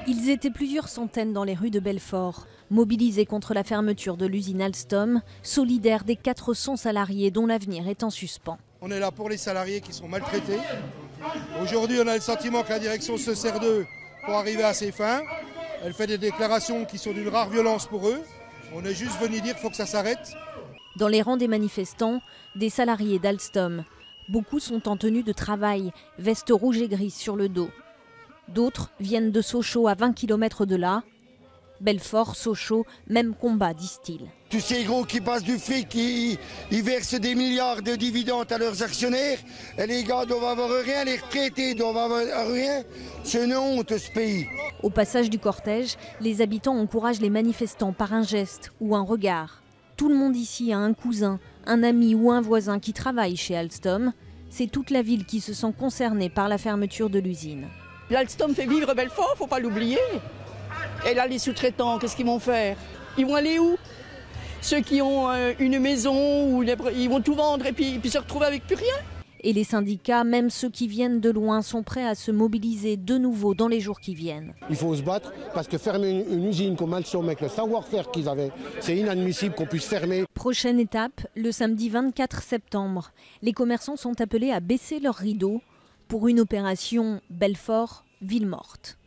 Ils étaient plusieurs centaines dans les rues de Belfort, mobilisés contre la fermeture de l'usine Alstom, solidaires des 400 salariés dont l'avenir est en suspens. On est là pour les salariés qui sont maltraités. Aujourd'hui, on a le sentiment que la direction se sert d'eux pour arriver à ses fins. Elle fait des déclarations qui sont d'une rare violence pour eux. On est juste venu dire qu'il faut que ça s'arrête. Dans les rangs des manifestants, des salariés d'Alstom. Beaucoup sont en tenue de travail, veste rouge et grise sur le dos. D'autres viennent de Sochaux à 20 km de là. Belfort, Sochaux, même combat, disent-ils. Tous ces gros qui passent du fric, ils versent des milliards de dividendes à leurs actionnaires. Et les gars doivent avoir rien, les retraités doivent avoir rien. C'est une honte ce pays. Au passage du cortège, les habitants encouragent les manifestants par un geste ou un regard. Tout le monde ici a un cousin, un ami ou un voisin qui travaille chez Alstom. C'est toute la ville qui se sent concernée par la fermeture de l'usine. L'Alstom fait vivre Belfort, faut pas l'oublier. Et là, les sous-traitants, qu'est-ce qu'ils vont faire? Ils vont aller où? Ceux qui ont une maison, ils vont tout vendre et puis se retrouver avec plus rien. Et les syndicats, même ceux qui viennent de loin, sont prêts à se mobiliser de nouveau dans les jours qui viennent. Il faut se battre parce que fermer une usine comme Alstom avec le savoir-faire qu'ils avaient, c'est inadmissible qu'on puisse fermer. Prochaine étape, le samedi 24 septembre. Les commerçants sont appelés à baisser leurs rideaux pour une opération Belfort, ville morte.